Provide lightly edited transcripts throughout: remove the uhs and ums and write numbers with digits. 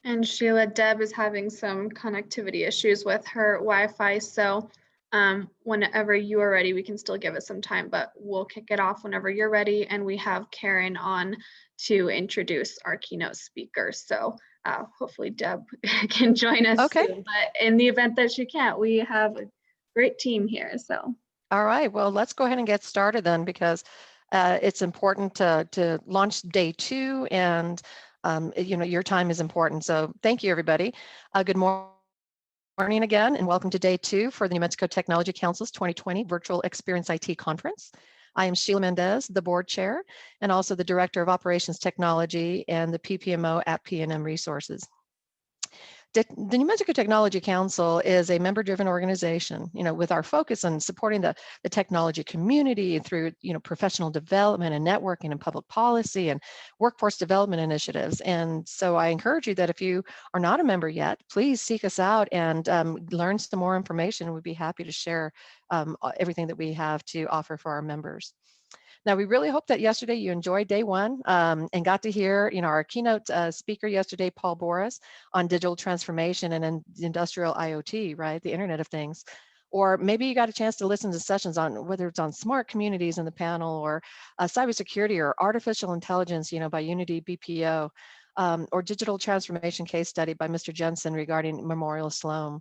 And Sheila, Deb is having some connectivity issues with her Wi-Fi, so whenever you are ready, we can still give it some time, but we'll kick it off whenever you're ready. And we have Karen on to introduce our keynote speaker. So hopefully Deb can join us soon, but in the event that she can't, we have a great team here, so. All right, well, let's go ahead and get started then, because it's important to launch day 2, and your time is important. So thank you, everybody. Good morning again, and welcome to day 2 for the New Mexico Technology Council's 2020 Virtual experienceIT Conference. I am Sheila Mendez, the board chair, and also the Director of Operations Technology and the PPMO at PNM Resources. The New Mexico Technology Council is a member-driven organization, with our focus on supporting the technology community through, professional development and networking and public policy and workforce development initiatives. And so I encourage you that if you are not a member yet, please seek us out and learn some more information. We'd be happy to share everything that we have to offer for our members. Now, we really hope that yesterday you enjoyed day 1 and got to hear, our keynote speaker yesterday, Paul Boris, on digital transformation and industrial IoT, right? The Internet of Things. Or maybe you got a chance to listen to sessions on whether it's on smart communities in the panel, or cybersecurity, or artificial intelligence, by Unity BPO, or digital transformation case study by Mr. Jensen regarding Memorial Sloan.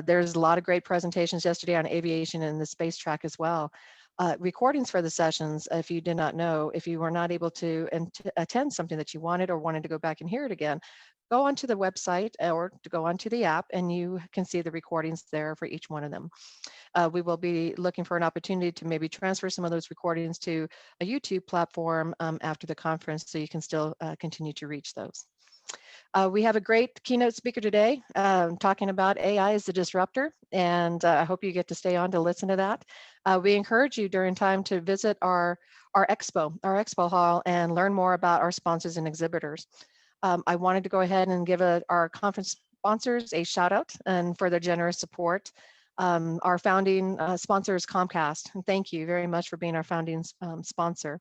There's a lot of great presentations yesterday on aviation and the space track as well. Recordings for the sessions, if you did not know, if you were not able to attend something that you wanted or wanted to go back and hear it again, go onto the website or to go onto the app, and you can see the recordings there for each one of them. We will be looking for an opportunity to maybe transfer some of those recordings to a YouTube platform after the conference, so you can still continue to reach those. We have a great keynote speaker today talking about AI as the disruptor, and I hope you get to stay on to listen to that. We encourage you during time to visit our expo hall, and learn more about our sponsors and exhibitors. I wanted to go ahead and give our conference sponsors a shout out and for their generous support. Our founding sponsor is Comcast, and thank you very much for being our founding sponsor.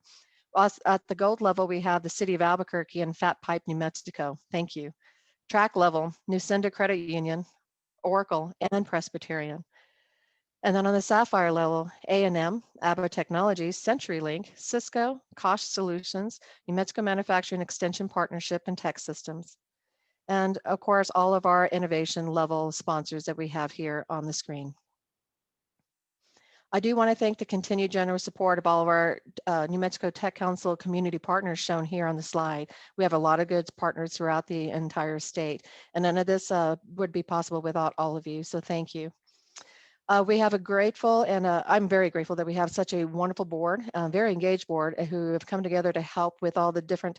At the gold level, we have the City of Albuquerque and Fat Pipe, New Mexico. Thank you. Track level, Newsenda Credit Union, Oracle, and Presbyterian. And then on the sapphire level, A&M, ABBA Technologies, CenturyLink, Cisco, Kosh Solutions, New Mexico Manufacturing Extension Partnership, and Tech Systems. And of course, all of our innovation level sponsors that we have here on the screen. I do want to thank the continued generous support of all of our New Mexico Tech Council community partners shown here on the slide. We have a lot of good partners throughout the entire state, and none of this would be possible without all of you, so thank you. We have a grateful, and I'm very grateful that we have such a wonderful board, very engaged board, who have come together to help with all the different,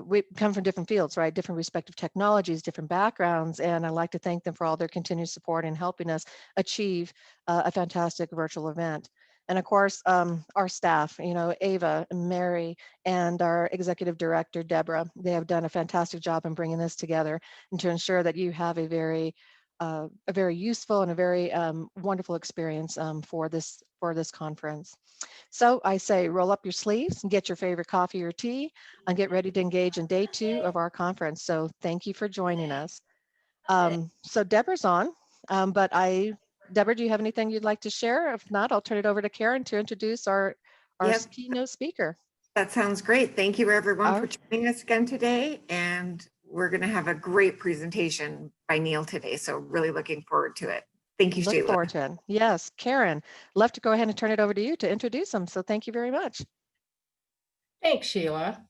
we come from different fields, right? Different respective technologies, different backgrounds, and I'd like to thank them for all their continued support in helping us achieve a fantastic virtual event. And of course, our staff, Ava, Mary, and our executive director, Deborah, they have done a fantastic job in bringing this together and to ensure that you have a very useful and a very wonderful experience for this conference. So I say, roll up your sleeves and get your favorite coffee or tea and get ready to engage in day 2 of our conference. So thank you for joining us. So Deborah's on, but Deborah, do you have anything you'd like to share? If not, I'll turn it over to Karen to introduce our keynote speaker. That sounds great. Thank you everyone for joining us again today. And we're going to have a great presentation by Neil today. So really looking forward to it. Thank you, Sheila. Look forward to it. Yes, Karen, love to go ahead and turn it over to you to introduce them. So thank you very much. Thanks, Sheila.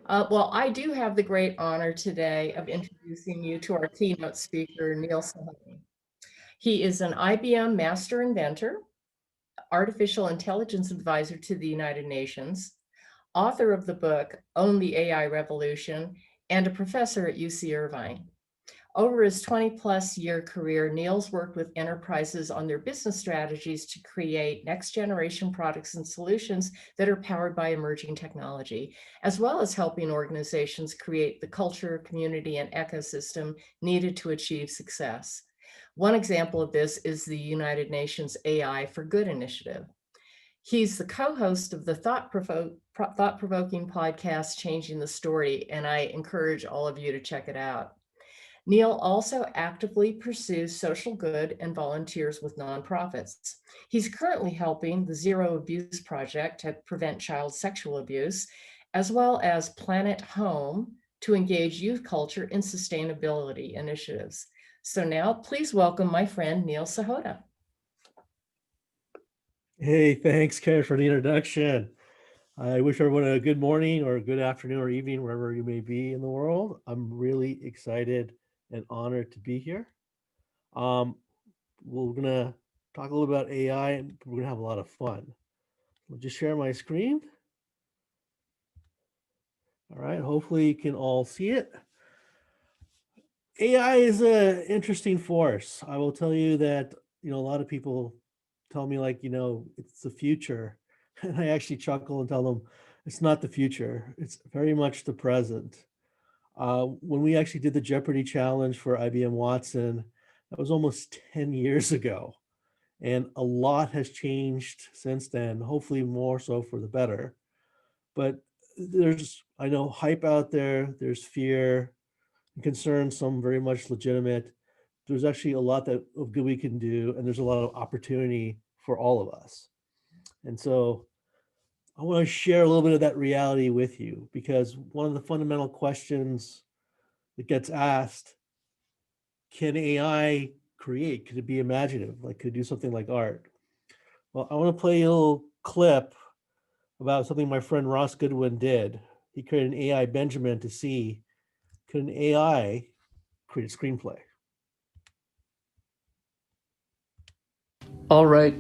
Well, I do have the great honor today of introducing you to our keynote speaker, Neil Sahota. He is an IBM Master Inventor, Artificial Intelligence Advisor to the United Nations, author of the book, Own the AI Revolution, and a professor at UC Irvine. Over his 20-plus year career, Neil's worked with enterprises on their business strategies to create next-generation products and solutions that are powered by emerging technology, as well as helping organizations create the culture, community, and ecosystem needed to achieve success. One example of this is the United Nations AI for Good initiative. He's the co-host of the thought-provoking thought-provoking podcast, Changing the Story, and I encourage all of you to check it out. Neil also actively pursues social good and volunteers with nonprofits. He's currently helping the Zero Abuse Project to prevent child sexual abuse, as well as Planet Home to engage youth culture in sustainability initiatives. So now please welcome my friend, Neil Sahota. Hey, thanks, Karen, for the introduction. I wish everyone a good morning or a good afternoon or evening, wherever you may be in the world. I'm really excited and honored to be here. We're gonna talk a little about AI and we're gonna have a lot of fun. I'll just share my screen. All right, hopefully you can all see it. AI is an interesting force. I will tell you that, a lot of people tell me like, it's the future. And I actually chuckle and tell them it's not the future. It's very much the present. When we actually did the Jeopardy challenge for IBM Watson, that was almost 10 years ago. And a lot has changed since then, hopefully more so for the better. But there's, I know, hype out there, there's fear, concerns, some very much legitimate. There's actually a lot of good we can do, and there's a lot of opportunity for all of us. And so I want to share a little bit of that reality with you, because one of the fundamental questions that gets asked, can AI create? Could it be imaginative? Like, could it do something like art? Well, I want to play a little clip about something my friend Ross Goodwin did. He created an AI Benjamin to see, could an AI create a screenplay? All right,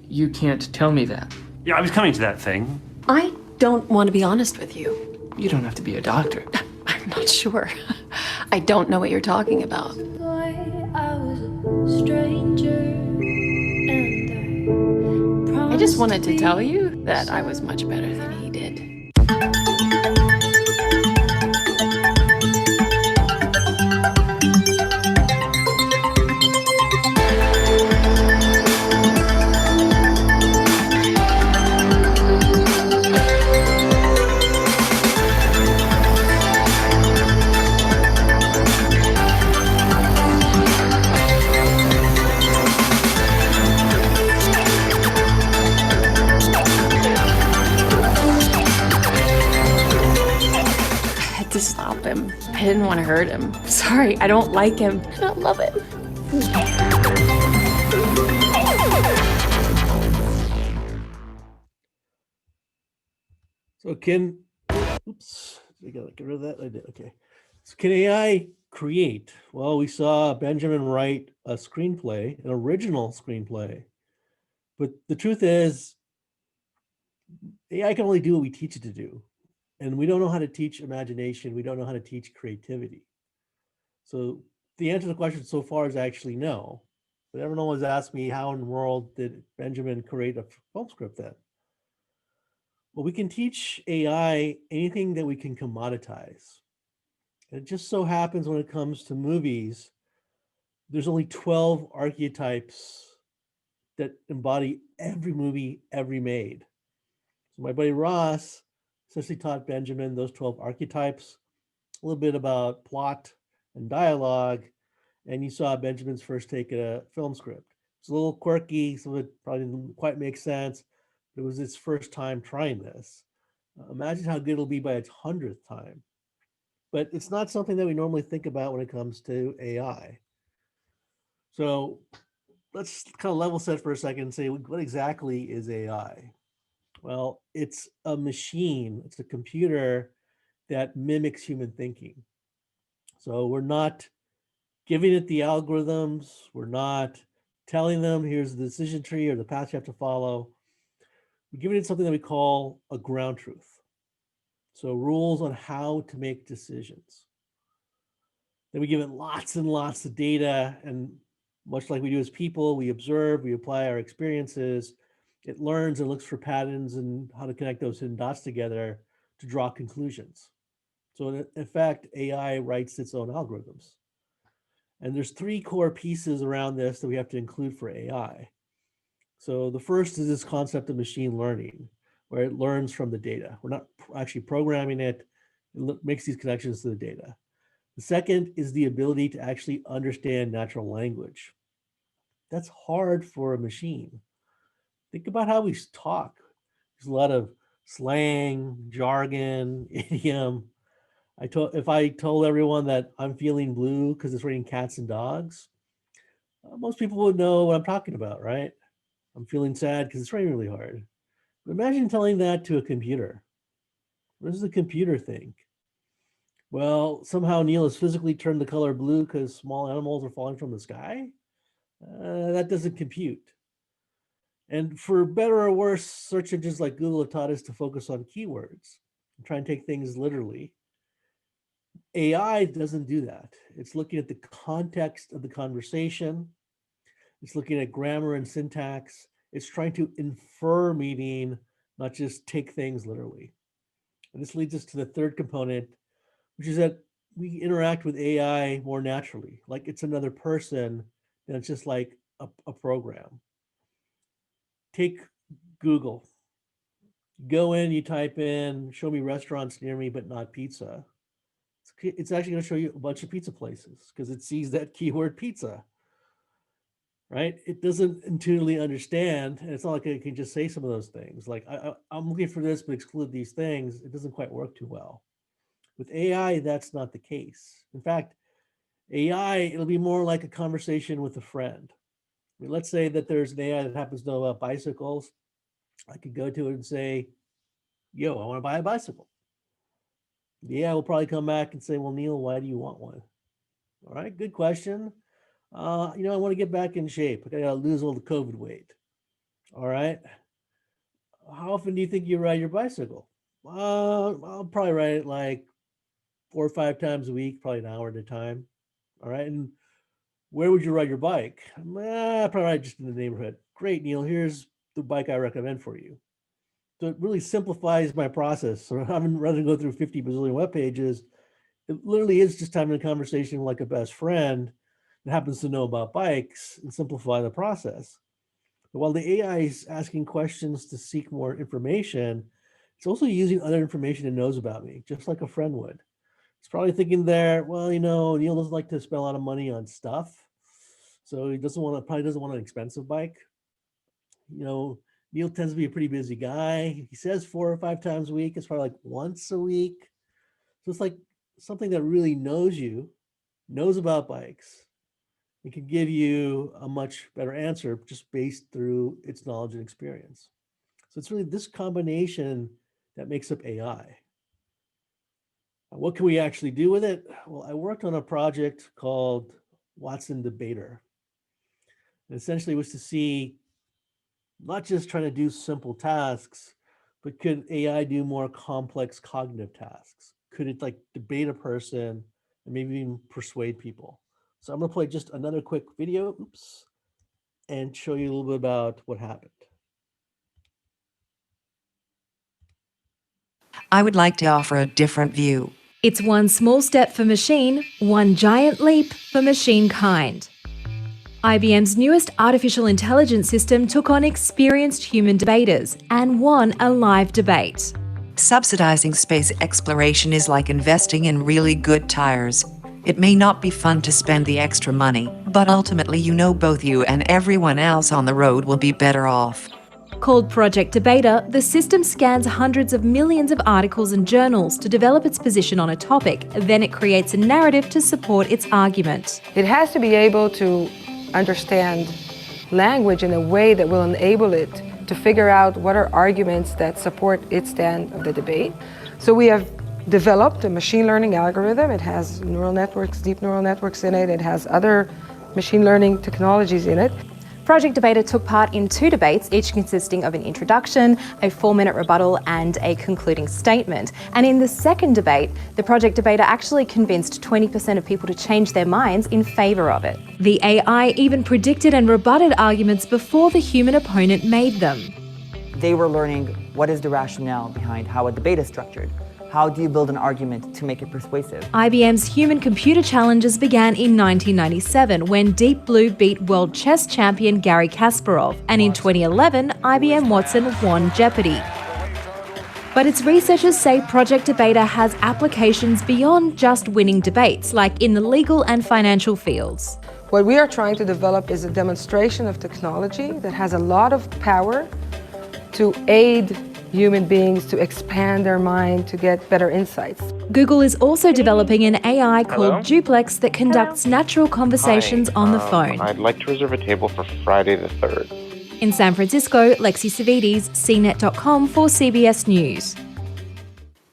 you can't tell me that. Yeah, I was coming to that thing. I don't want to be honest with you. You don't have to be a doctor. I'm not sure. I don't know what you're talking about. I just wanted to tell you that I was much better than he did. Stop him. I didn't want to hurt him. Sorry, I don't like him. I don't love him. So oops, I gotta get rid of that. I did, okay. So can AI create? Well, we saw Benjamin write a screenplay, an original screenplay. But the truth is, AI can only do what we teach it to do. And we don't know how to teach imagination. We don't know how to teach creativity. So the answer to the question so far is actually no. But everyone has asked me, how in the world did Benjamin create a film script then? Well, we can teach AI anything that we can commoditize. And it just so happens when it comes to movies, there's only 12 archetypes that embody every movie ever made. So my buddy Ross essentially taught Benjamin those 12 archetypes, a little bit about plot and dialogue, and you saw Benjamin's first take at a film script. It's a little quirky, some of it probably didn't quite make sense. It was his first time trying this. Imagine how good it'll be by its 100th time. But it's not something that we normally think about when it comes to AI. So let's kind of level set for a second and say, what exactly is AI? Well, it's a machine, it's a computer that mimics human thinking. So we're not giving it the algorithms, we're not telling them here's the decision tree or the path you have to follow. We're giving it something that we call a ground truth. So rules on how to make decisions. Then we give it lots and lots of data, and much like we do as people, we observe, we apply our experiences. It learns and looks for patterns and how to connect those hidden dots together to draw conclusions. So in fact, AI writes its own algorithms. And there's three core pieces around this that we have to include for AI. So the first is this concept of machine learning. where it learns from the data. We're not actually programming it. It makes these connections to the data. The second is the ability to actually understand natural language. That's hard for a machine. Think about how we talk. There's a lot of slang, jargon, idiom. If I told everyone that I'm feeling blue because it's raining cats and dogs, most people would know what I'm talking about, right? I'm feeling sad because it's raining really hard. But imagine telling that to a computer. What does the computer think? Well, somehow Neil has physically turned the color blue because small animals are falling from the sky. That doesn't compute. And for better or worse, search engines like Google have taught us to focus on keywords and try and take things literally. AI doesn't do that. It's looking at the context of the conversation. It's looking at grammar and syntax. It's trying to infer meaning, not just take things literally. And this leads us to the third component, which is that we interact with AI more naturally, like it's another person, and it's just like a program. Take Google. Go in, you type in, show me restaurants near me, but not pizza. It's actually going to show you a bunch of pizza places because it sees that keyword pizza, right? It doesn't intuitively understand, and it's not like it can just say some of those things. Like, I'm looking for this, but exclude these things. It doesn't quite work too well. With AI, that's not the case. In fact, AI, it'll be more like a conversation with a friend. I mean, let's say that there's an AI that happens to know about bicycles. I could go to it and say, yo, I want to buy a bicycle. The AI will probably come back and say, well, Neil, why do you want one? All right, good question. I want to get back in shape. I got to lose all the COVID weight. All right. How often do you think you ride your bicycle? I'll probably ride it like 4 or 5 times a week, probably an hour at a time. All right. And where would you ride your bike? Probably ride just in the neighborhood. Great, Neil. Here's the bike I recommend for you. So it really simplifies my process. So rather than go through 50 bazillion web pages, it literally is just having a conversation like a best friend that happens to know about bikes and simplify the process. But while the AI is asking questions to seek more information, it's also using other information it knows about me, just like a friend would. It's probably thinking there, well, Neil doesn't like to spend a lot of money on stuff. So he probably doesn't want an expensive bike. Neil tends to be a pretty busy guy. He says 4 or 5 times a week. It's probably like once a week. So it's like something that really knows you, knows about bikes. It can give you a much better answer just based through its knowledge and experience. So it's really this combination that makes up AI. What can we actually do with it? Well, I worked on a project called Watson Debater. And essentially was to see not just trying to do simple tasks, but could AI do more complex cognitive tasks? Could it like debate a person and maybe even persuade people? So I'm gonna play just another quick video, and show you a little bit about what happened. I would like to offer a different view. It's one small step for machine, one giant leap for machine kind. IBM's newest artificial intelligence system took on experienced human debaters and won a live debate. Subsidizing space exploration is like investing in really good tires. It may not be fun to spend the extra money, but ultimately both you and everyone else on the road will be better off. Called Project Debater, the system scans hundreds of millions of articles and journals to develop its position on a topic. Then it creates a narrative to support its argument. It has to be able to understand language in a way that will enable it to figure out what are arguments that support its stand of the debate. So we have developed a machine learning algorithm. It has neural networks, deep neural networks in it. It has other machine learning technologies in it. Project Debater took part in 2 debates, each consisting of an introduction, a 4-minute rebuttal, and a concluding statement. And in the second debate, the Project Debater actually convinced 20% of people to change their minds in favour of it. The AI even predicted and rebutted arguments before the human opponent made them. They were learning what is the rationale behind how a debate is structured. How do you build an argument to make it persuasive? IBM's Human Computer Challenges began in 1997 when Deep Blue beat world chess champion Garry Kasparov, and in 2011, IBM Watson won Jeopardy! But its researchers say Project Debater has applications beyond just winning debates, like in the legal and financial fields. What we are trying to develop is a demonstration of technology that has a lot of power to aid human beings to expand their mind, to get better insights. Google is also developing an AI called Duplex that conducts natural conversations on the phone. I'd like to reserve a table for Friday the 3rd. In San Francisco, Lexi Savides, CNET.com for CBS News.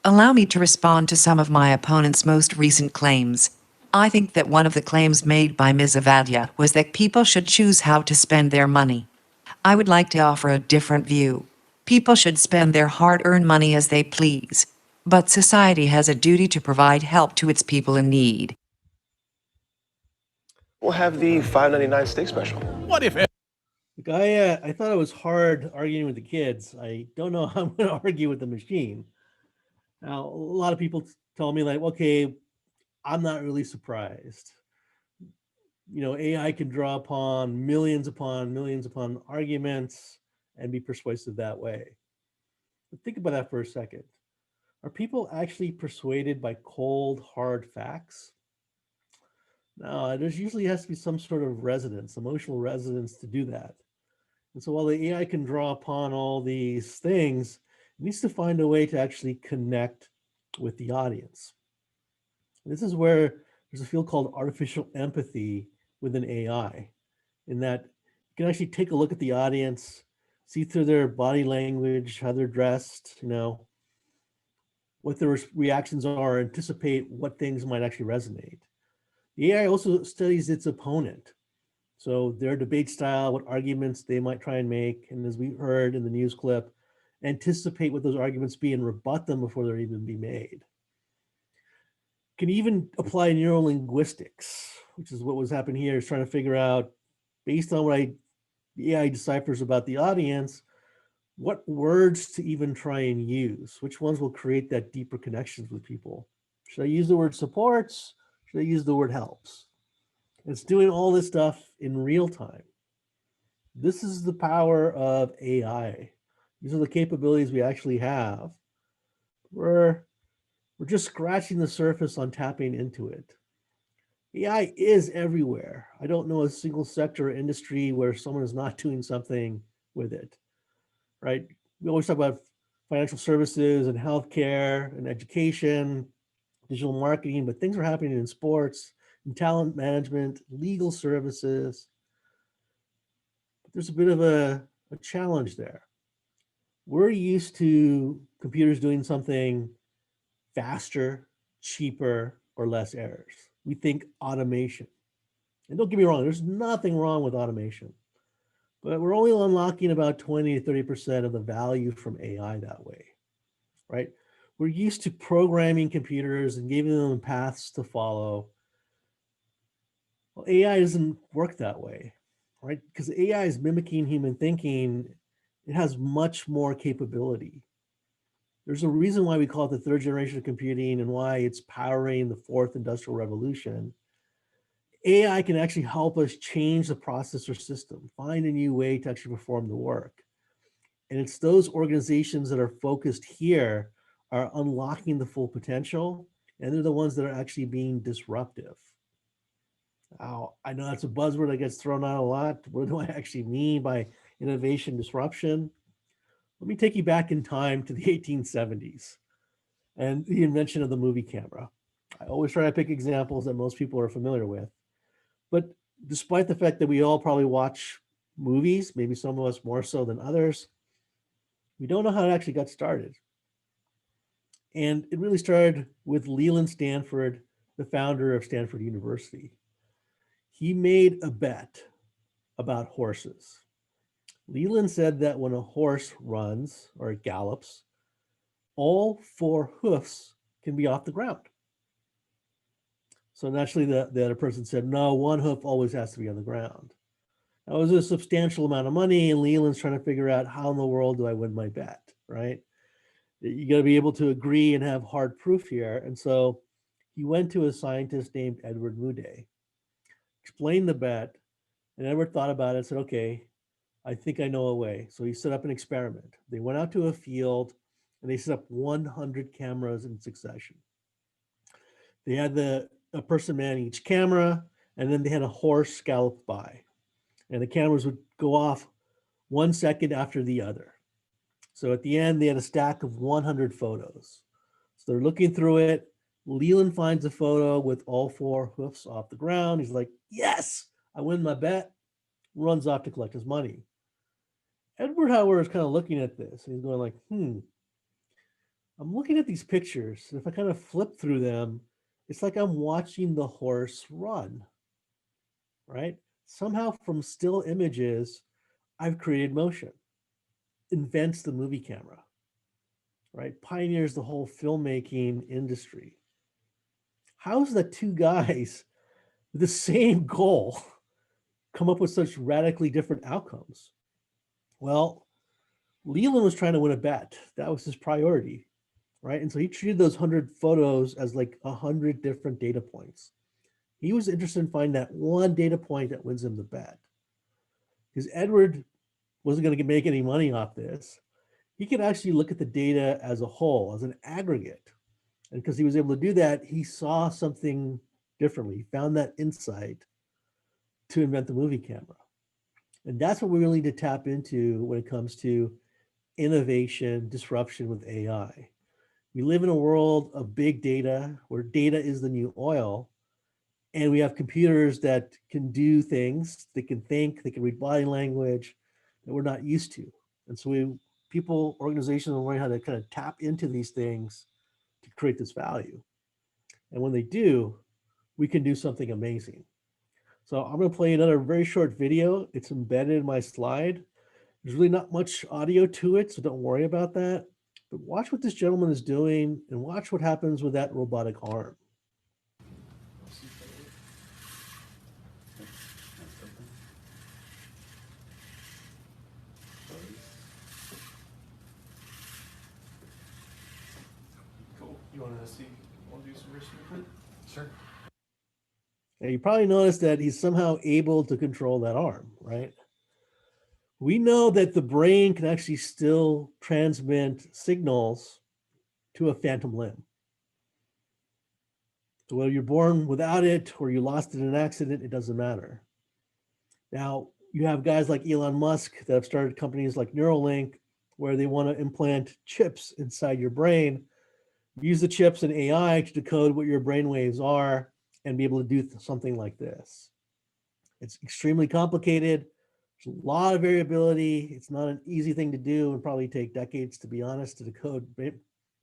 Allow me to respond to some of my opponent's most recent claims. I think that one of the claims made by Ms. Avadia was that people should choose how to spend their money. I would like to offer a different view. People should spend their hard-earned money as they please, but society has a duty to provide help to its people in need. We'll have the $5.99 steak special. What if? Look, I thought it was hard arguing with the kids. I don't know how I'm going to argue with the machine. Now, a lot of people tell me like, okay, I'm not really surprised. You know, AI can draw upon millions upon arguments and be persuasive that way. But think about that for a second. Are people actually persuaded by cold, hard facts? No, there's usually has to be some sort of resonance, emotional resonance to do that. And so while the AI can draw upon all these things, it needs to find a way to actually connect with the audience. This is where there's a field called artificial empathy with an AI, in that you can actually take a look at the audience, see through their body language, how they're dressed, you know, what their reactions are, anticipate what things might actually resonate. The AI also studies its opponent. So their debate style, what arguments they might try and make, and as we heard in the news clip, anticipate what those arguments be and rebut them before they're even be made. Can even apply neurolinguistics, which is what was happening here, is trying to figure out, based on what the AI deciphers about the audience, what words to even try and use, which ones will create that deeper connections with people. Should I use the word supports? Should I use the word helps? It's doing all this stuff in real time. This is the power of AI. These are the capabilities we actually have. We're just scratching the surface on tapping into it. AI is everywhere. I don't know a single sector or industry where someone is not doing something with it, right? We always talk about financial services and healthcare and education, digital marketing, but things are happening in sports, in talent management, legal services. But there's a bit of a challenge there. We're used to computers doing something faster, cheaper, or less errors. We think automation. And don't get me wrong, there's nothing wrong with automation, but we're only unlocking about 20 to 30% of the value from AI that way, right? We're used to programming computers and giving them paths to follow. Well, AI doesn't work that way, right? Because AI is mimicking human thinking. It has much more capability. There's a reason why we call it the third generation of computing and why it's powering the fourth industrial revolution. AI can actually help us change the processor system, find a new way to actually perform the work. And it's those organizations that are focused here are unlocking the full potential, and they're the ones that are actually being disruptive. Now, I know that's a buzzword that gets thrown out a lot. What do I actually mean by innovation disruption? Let me take you back in time to the 1870s and the invention of the movie camera. I always try to pick examples that most people are familiar with. But despite the fact that we all probably watch movies, maybe some of us more so than others, we don't know how it actually got started. And it really started with Leland Stanford, the founder of Stanford University. He made a bet about horses. Leland said that when a horse runs or gallops, all four hoofs can be off the ground. So naturally the other person said, no, one hoof always has to be on the ground. That was a substantial amount of money, and Leland's trying to figure out how in the world do I win my bet, right? You got to be able to agree and have hard proof here. And so he went to a scientist named Edward Moody, explained the bet, and Edward thought about it and said, okay, I think I know a way. So he set up an experiment. They went out to a field and they set up 100 cameras in succession. They had a person manning each camera, and then they had a horse gallop by, and the cameras would go off 1 second after the other. So at the end, they had a stack of 100 photos. So they're looking through it. Leland finds a photo with all 4 hoofs off the ground. He's like, yes, I win my bet. Runs off to collect his money. Edward, however, is kind of looking at this. And he's going like, I'm looking at these pictures. If I kind of flip through them, it's like I'm watching the horse run, right? Somehow from still images, I've created motion. Invents the movie camera, right? Pioneers the whole filmmaking industry. How is that 2 guys with the same goal come up with such radically different outcomes? Well, Leland was trying to win a bet. That was his priority, right? And so he treated those 100 photos as like 100 different data points. He was interested in finding that one data point that wins him the bet. Because Edward wasn't going to make any money off this. He could actually look at the data as a whole, as an aggregate. And because he was able to do that, he saw something differently. He found that insight to invent the movie camera. And that's what we really need to tap into when it comes to innovation, disruption with AI. We live in a world of big data where data is the new oil. And we have computers that can do things, they can think, they can read body language that we're not used to. And so organizations will learn how to kind of tap into these things to create this value. And when they do, we can do something amazing. So I'm going to play another very short video. It's embedded in my slide. There's really not much audio to it, so don't worry about that. But watch what this gentleman is doing and watch what happens with that robotic arm. Cool. You want to do some wrist movement? Sure. And you probably noticed that he's somehow able to control that arm, right? We know that the brain can actually still transmit signals to a phantom limb. So whether you're born without it or you lost it in an accident, it doesn't matter. Now, you have guys like Elon Musk that have started companies like Neuralink, where they want to implant chips inside your brain, use the chips and AI to decode what your brain waves are and be able to do something like this. It's extremely complicated. There's a lot of variability. It's not an easy thing to do and probably take decades, to be honest, to decode the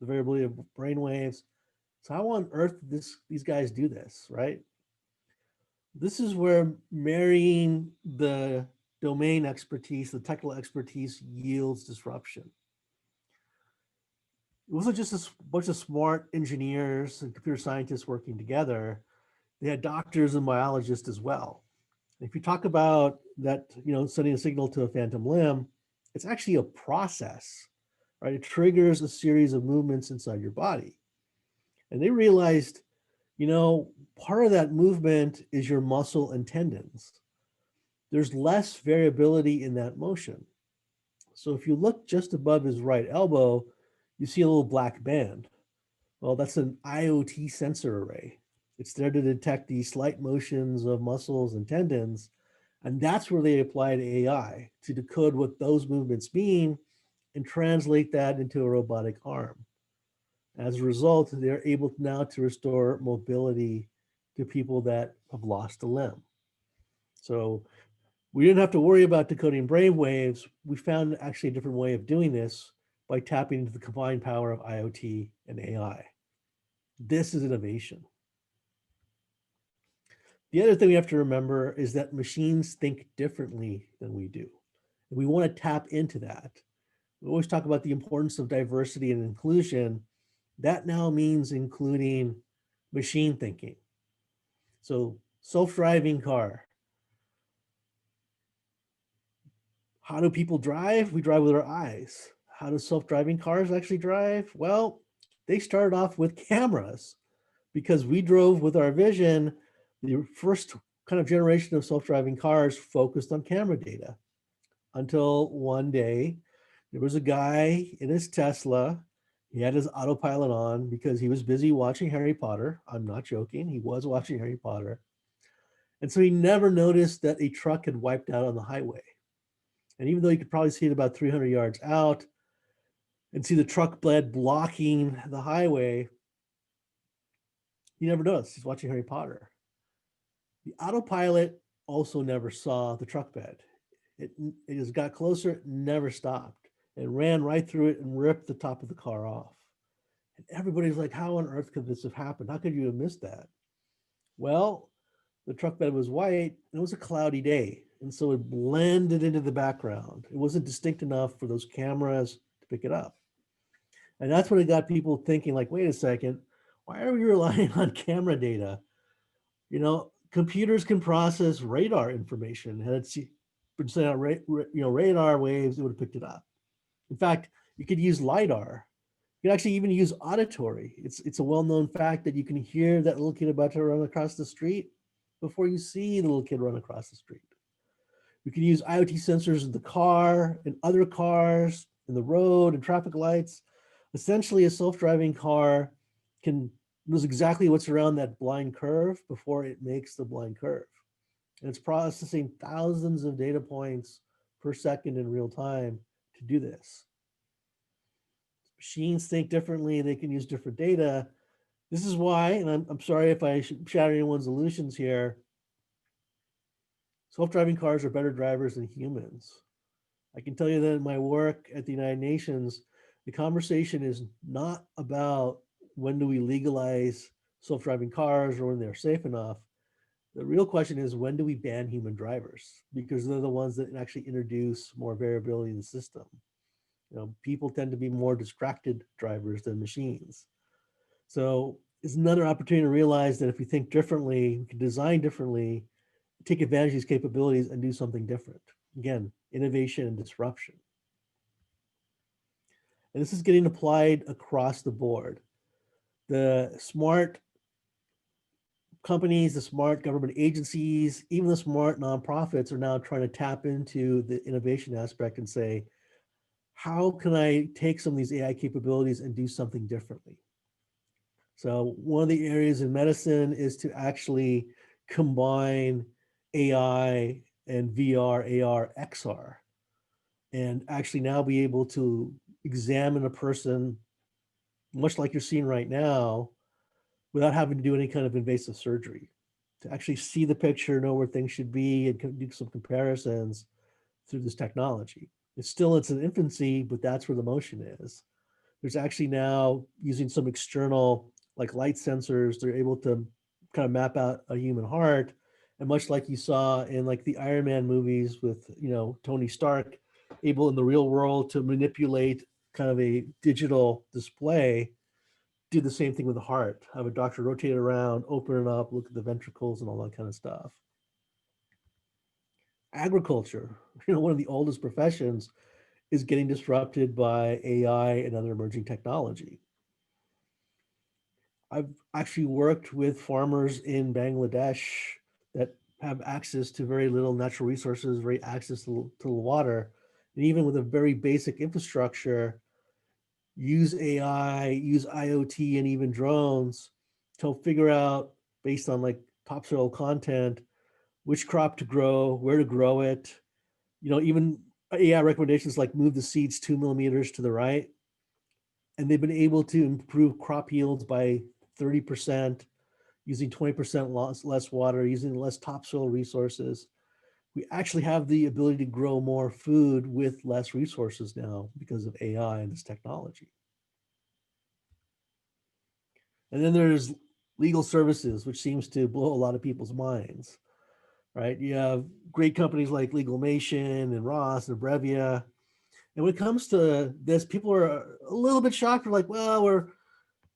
variability of brain waves. So how on earth did these guys do this, right? This is where marrying the domain expertise, the technical expertise yields disruption. It wasn't just a bunch of smart engineers and computer scientists working together. They had doctors and biologists as well. If you talk about that, sending a signal to a phantom limb, it's actually a process, right? It triggers a series of movements inside your body. And they realized, part of that movement is your muscle and tendons. There's less variability in that motion. So if you look just above his right elbow, you see a little black band. Well, that's an IoT sensor array. It's there to detect these slight motions of muscles and tendons. And that's where they applied AI to decode what those movements mean and translate that into a robotic arm. As a result, they're able now to restore mobility to people that have lost a limb. So we didn't have to worry about decoding brain waves. We found actually a different way of doing this by tapping into the combined power of IoT and AI. This is innovation. The other thing we have to remember is that machines think differently than we do. And we want to tap into that. We always talk about the importance of diversity and inclusion. That now means including machine thinking. So self-driving car. How do people drive? We drive with our eyes. How do self-driving cars actually drive? Well, they started off with cameras because we drove with our vision. The first kind of generation of self-driving cars focused on camera data, until one day there was a guy in his Tesla, and he was driving, He had his autopilot on because he was busy watching Harry Potter. I'm not joking. He was watching Harry Potter. And so he never noticed that a truck had wiped out on the highway. And even though you could probably see it about 300 yards out and see the truck bed blocking the highway, he never noticed. He's watching Harry Potter. The autopilot also never saw the truck bed. It just got closer, it never stopped. It ran right through it and ripped the top of the car off. And everybody's like, how on earth could this have happened? How could you have missed that? Well, the truck bed was white and it was a cloudy day. And so it blended into the background. It wasn't distinct enough for those cameras to pick it up. And that's when it got people thinking like, wait a second, why are we relying on camera data? You know, computers can process radar information. Had it been sent out radar waves, it would have picked it up. In fact, you could use LiDAR. You can actually even use auditory. It's a well-known fact that you can hear that little kid about to run across the street before you see the little kid run across the street. We can use IoT sensors in the car, in other cars, in the road, and traffic lights. Essentially, a self-driving car knows exactly what's around that blind curve before it makes the blind curve. And it's processing thousands of data points per second in real time to do this. Machines think differently, they can use different data. This is why, and I'm sorry if I shatter anyone's illusions here, self-driving cars are better drivers than humans. I can tell you that in my work at the United Nations, the conversation is not about when do we legalize self-driving cars or when they're safe enough. The real question is, when do we ban human drivers? Because they're the ones that actually introduce more variability in the system. You know, people tend to be more distracted drivers than machines. So it's another opportunity to realize that if we think differently, we can design differently, take advantage of these capabilities and do something different. Again, innovation and disruption. And this is getting applied across the board. The smart companies, the smart government agencies, even the smart nonprofits are now trying to tap into the innovation aspect and say, how can I take some of these AI capabilities and do something differently? So one of the areas in medicine is to actually combine AI and VR, AR, XR, and actually now be able to examine a person, much like you're seeing right now, without having to do any kind of invasive surgery, to actually see the picture, know where things should be, and do some comparisons through this technology. It's still, it's an infancy, but that's where the motion is. There's actually now using some external like light sensors, they're able to kind of map out a human heart. And much like you saw in like the Iron Man movies with, you know, Tony Stark, able in the real world to manipulate kind of a digital display, do the same thing with the heart. Have a doctor rotate it around, open it up, look at the ventricles and all that kind of stuff. Agriculture, you know, one of the oldest professions, is getting disrupted by AI and other emerging technology. I've actually worked with farmers in Bangladesh that have access to very little natural resources, very access to the water, and even with a very basic infrastructure, use AI, use IoT, and even drones to figure out, based on like topsoil content, which crop to grow, where to grow it. You know, even AI recommendations like move the seeds 2 millimeters to the right. And they've been able to improve crop yields by 30%, using 20% less water, using less topsoil resources. We actually have the ability to grow more food with less resources now because of AI and this technology. And then there's legal services, which seems to blow a lot of people's minds, right? You have great companies like Legalmation and Ross and Abrevia. And when it comes to this, people are a little bit shocked. They're like, well,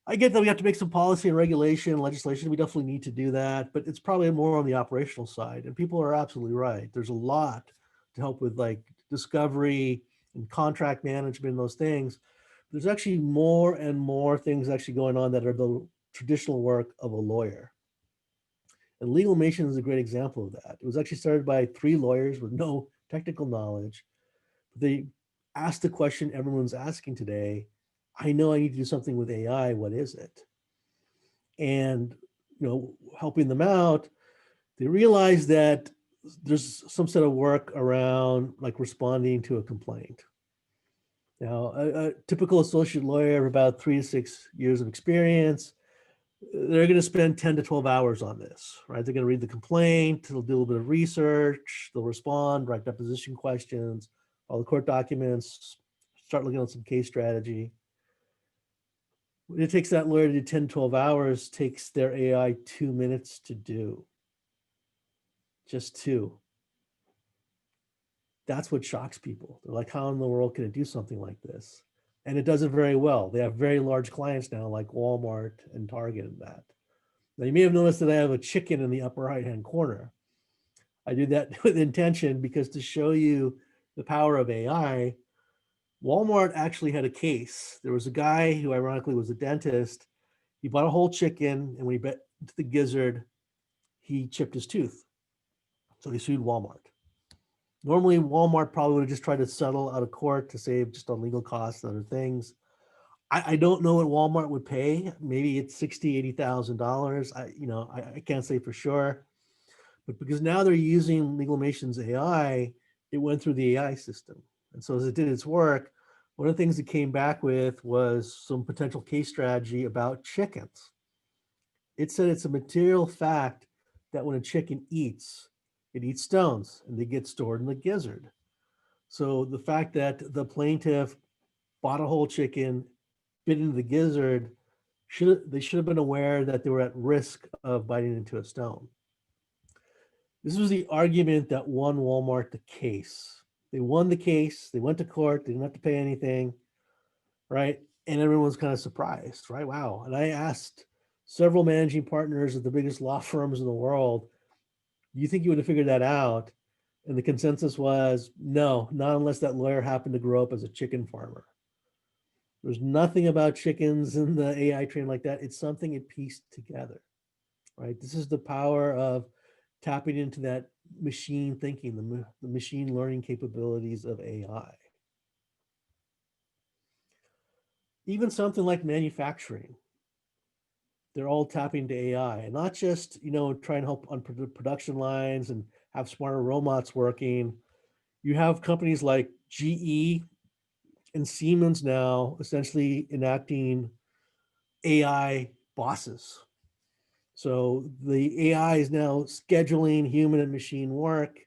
I get that we have to make some policy and regulation and legislation. We definitely need to do that, but it's probably more on the operational side. And people are absolutely right. There's a lot to help with like discovery and contract management and those things. There's actually more and more things actually going on that are the traditional work of a lawyer. And Legalmation is a great example of that. It was actually started by 3 lawyers with no technical knowledge. They asked the question everyone's asking today: I know I need to do something with AI. What is it? And, helping them out, they realize that there's some set of work around like responding to a complaint. Now, a typical associate lawyer of about 3 to 6 years of experience, they're going to spend 10 to 12 hours on this, right? They're going to read the complaint, they'll do a little bit of research, they'll respond, write deposition questions, all the court documents, start looking at some case strategy. What it takes that lawyer to do 10, 12 hours takes their AI 2 minutes to do. Just 2. That's what shocks people. They're like, how in the world can it do something like this? And it does it very well. They have very large clients now, like Walmart and Target and that. Now, you may have noticed that I have a chicken in the upper right-hand corner. I do that with intention because to show you the power of AI, Walmart actually had a case. There was a guy who ironically was a dentist. He bought a whole chicken, and when he bit into the gizzard, he chipped his tooth. So he sued Walmart. Normally, Walmart probably would have just tried to settle out of court to save just on legal costs and other things. I don't know what Walmart would pay. Maybe it's $60,000, $80,000. I can't say for sure. But because now they're using Legalmation's AI, it went through the AI system. And so as it did its work, one of the things it came back with was some potential case strategy about chickens. It said it's a material fact that when a chicken eats, it eats stones and they get stored in the gizzard. So the fact that the plaintiff bought a whole chicken, bit into the gizzard, they should have been aware that they were at risk of biting into a stone. This was the argument that won Walmart the case. They won the case, they went to court, they didn't have to pay anything, right? And everyone was kind of surprised, right? Wow. And I asked several managing partners of the biggest law firms in the world, do you think you would have figured that out? And the consensus was, no, not unless that lawyer happened to grow up as a chicken farmer. There's nothing about chickens in the AI train like that. It's something it pieced together, right? This is the power of tapping into that machine thinking, the machine learning capabilities of AI. Even something like manufacturing, they're all tapping to AI, and not just, try and help on production lines and have smarter robots working. You have companies like GE and Siemens now essentially enacting AI bosses. So the AI is now scheduling human and machine work.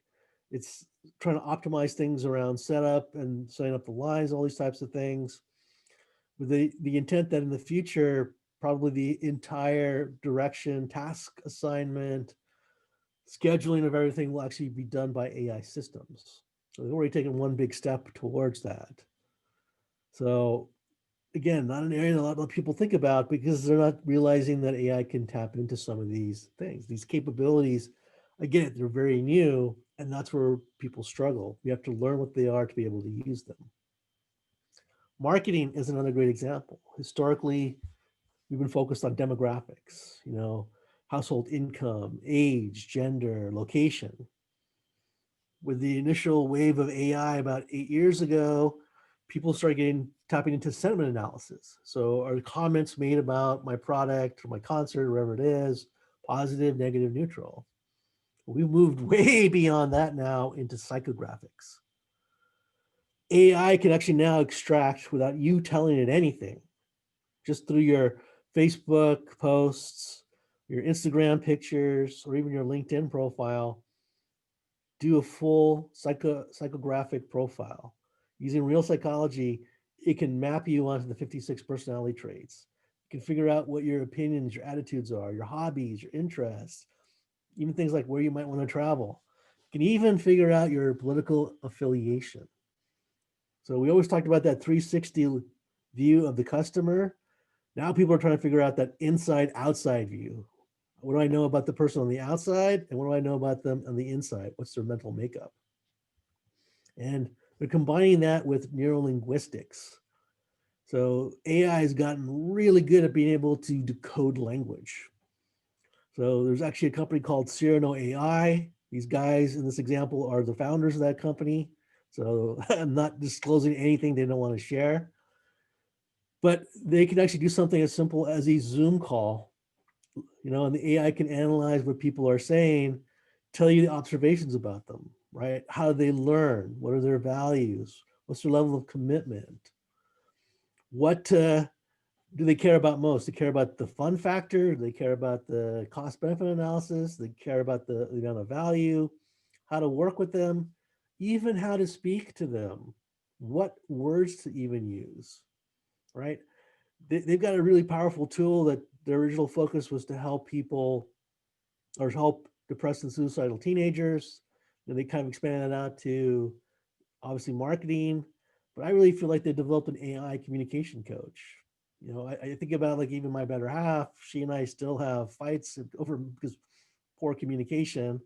It's trying to optimize things around setup and setting up the lines, all these types of things, with the intent that in the future, probably the entire direction, task assignment, scheduling of everything will actually be done by AI systems. So they've already taken one big step towards that. So again, not an area that a lot of people think about because they're not realizing that AI can tap into some of these things, these capabilities. Again, they're very new, and that's where people struggle. You have to learn what they are to be able to use them. Marketing is another great example. Historically, we've been focused on demographics, household income, age, gender, location. With the initial wave of AI about 8 years ago, people started tapping into sentiment analysis. So are the comments made about my product or my concert, wherever it is, positive, negative, neutral? We've moved way beyond that now into psychographics. AI can actually now extract, without you telling it anything, just through your Facebook posts, your Instagram pictures, or even your LinkedIn profile, do a full psychographic profile. Using real psychology, it can map you onto the 56 personality traits. You can figure out what your opinions, your attitudes are, your hobbies, your interests, even things like where you might want to travel. You can even figure out your political affiliation. So we always talked about that 360 view of the customer. Now people are trying to figure out that inside-outside view. What do I know about the person on the outside? And what do I know about them on the inside? What's their mental makeup? And they're combining that with neurolinguistics. So AI has gotten really good at being able to decode language. So there's actually a company called Cyrano AI. These guys in this example are the founders of that company. So I'm not disclosing anything they don't want to share. But they can actually do something as simple as a Zoom call, and the AI can analyze what people are saying, tell you the observations about them, right? How do they learn? What are their values? What's their level of commitment? What do they care about most? They care about the fun factor. They care about the cost benefit analysis. They care about the amount of value, how to work with them, even how to speak to them, what words to even use, right? They've got a really powerful tool that their original focus was to help people or help depressed and suicidal teenagers. And they kind of expanded out to obviously marketing, but I really feel like they developed an AI communication coach. I think about like even my better half, she and I still have fights over because poor communication.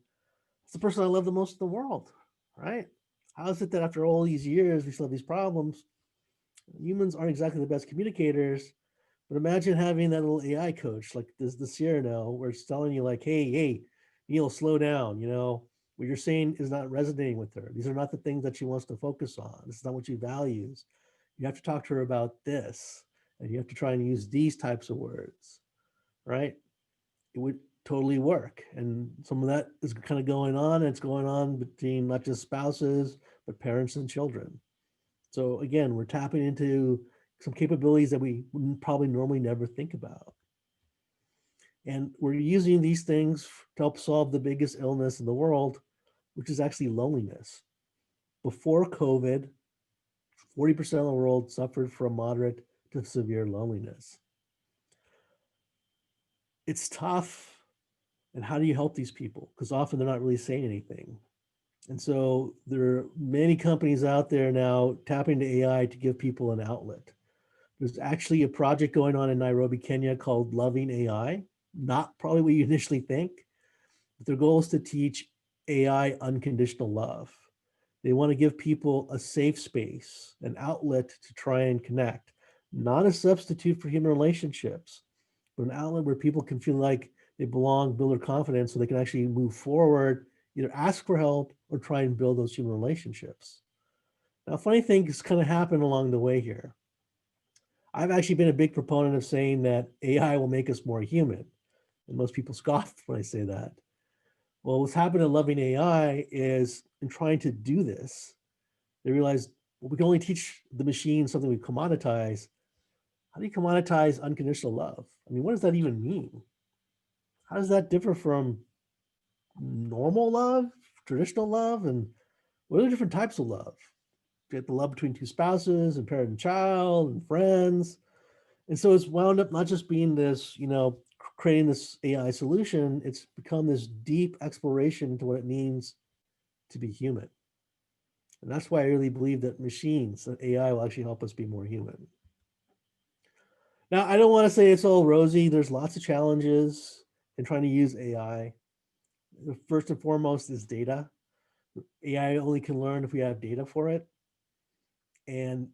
It's the person I love the most in the world, right? How is it that after all these years, we still have these problems? Humans aren't exactly the best communicators, but imagine having that little AI coach like this Sierra now, where it's telling you like, hey, Neil, slow down. What you're saying is not resonating with her. These are not the things that she wants to focus on. This is not what she values. You have to talk to her about this, and you have to try and use these types of words, right? It would totally work. And some of that is kind of going on. And it's going on between not just spouses, but parents and children. So again, we're tapping into some capabilities that we wouldn't probably normally never think about. And we're using these things to help solve the biggest illness in the world, which is actually loneliness. Before COVID, 40% of the world suffered from moderate to severe loneliness. It's tough. And how do you help these people? Because often they're not really saying anything. And so there are many companies out there now tapping to AI to give people an outlet. There's actually a project going on in Nairobi, Kenya called Loving AI. Not probably what you initially think, but their goal is to teach AI unconditional love. They want to give people a safe space, an outlet to try and connect, not a substitute for human relationships, but an outlet where people can feel like they belong, build their confidence so they can actually move forward, either ask for help or try and build those human relationships. Now, funny things kind of happen along the way here. I've actually been a big proponent of saying that AI will make us more human. And most people scoff when I say that. Well, what's happened in Loving AI is in trying to do this, they realized, well, we can only teach the machine something we commoditize. How do you commoditize unconditional love? I mean, what does that even mean? How does that differ from normal love, traditional love? And what are the different types of love? You get the love between two spouses and parent and child and friends. And so it's wound up not just being this, creating this AI solution, it's become this deep exploration into what it means to be human. And that's why I really believe that machines, that AI will actually help us be more human. Now, I don't want to say it's all rosy. There's lots of challenges in trying to use AI. The first and foremost is data. AI only can learn if we have data for it. And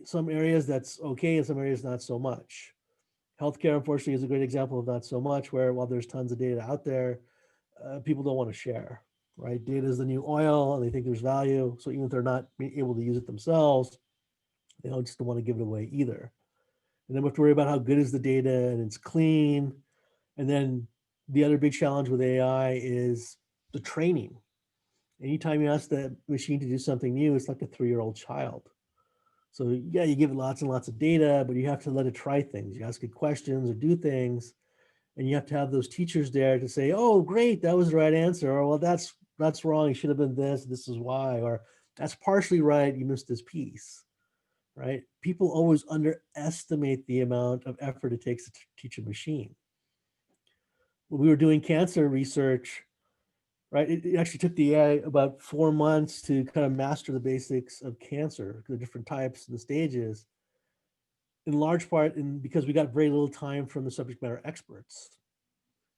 some areas that's okay, and some areas not so much. Healthcare, unfortunately, is a great example of not so much, where while there's tons of data out there, people don't want to share, right? Data is the new oil, and they think there's value. So even if they're not able to use it themselves, they don't just want to give it away either. And then we have to worry about how good is the data and it's clean. And then the other big challenge with AI is the training. Anytime you ask the machine to do something new, it's like a 3-year-old child. So yeah, you give it lots and lots of data, but you have to let it try things. You ask it questions or do things, and you have to have those teachers there to say, oh, great, that was the right answer. Or, well, that's wrong. It should have been this. This is why. Or that's partially right. You missed this piece, right? People always underestimate the amount of effort it takes to teach a machine. When we were doing cancer research, right, it actually took the AI about 4 months to kind of master the basics of cancer, the different types and the stages, in large part because we got very little time from the subject matter experts,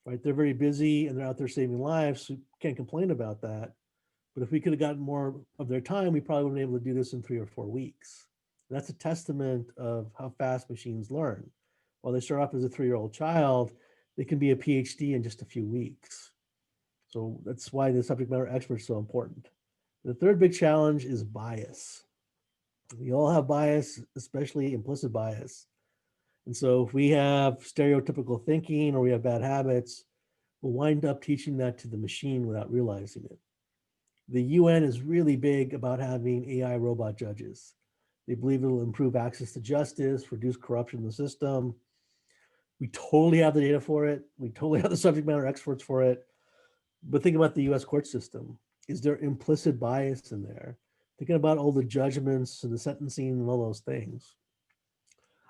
right? They're very busy and they're out there saving lives, so can't complain about that. But if we could have gotten more of their time, we probably wouldn't have been able to do this in 3 or 4 weeks. And that's a testament of how fast machines learn. While they start off as a 3-year-old child, they can be a PhD in just a few weeks. So that's why the subject matter expert is so important. The third big challenge is bias. We all have bias, especially implicit bias. And so if we have stereotypical thinking or we have bad habits, we'll wind up teaching that to the machine without realizing it. The UN is really big about having AI robot judges. They believe it'll improve access to justice, reduce corruption in the system. We totally have the data for it. We totally have the subject matter experts for it. But think about the US court system. Is there implicit bias in there? Thinking about all the judgments and the sentencing and all those things.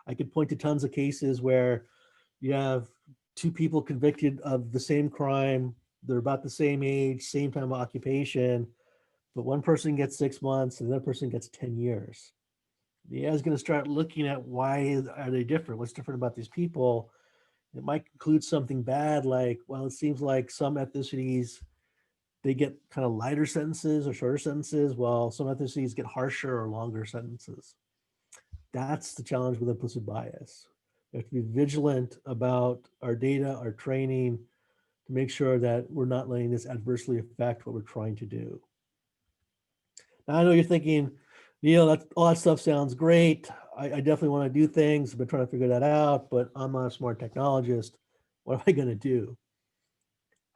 I could point to tons of cases where you have two people convicted of the same crime. They're about the same age, same time of occupation, but one person gets 6 months and the other person gets 10 years. The AI is going to start looking at why are they different? What's different about these people? It might include something bad like, well, it seems like some ethnicities, they get kind of lighter sentences or shorter sentences, while some ethnicities get harsher or longer sentences. That's the challenge with implicit bias. We have to be vigilant about our data, our training, to make sure that we're not letting this adversely affect what we're trying to do. Now, I know you're thinking, Neil, all that stuff sounds great. I definitely want to do things. I've been trying to figure that out, but I'm not a smart technologist. What am I going to do?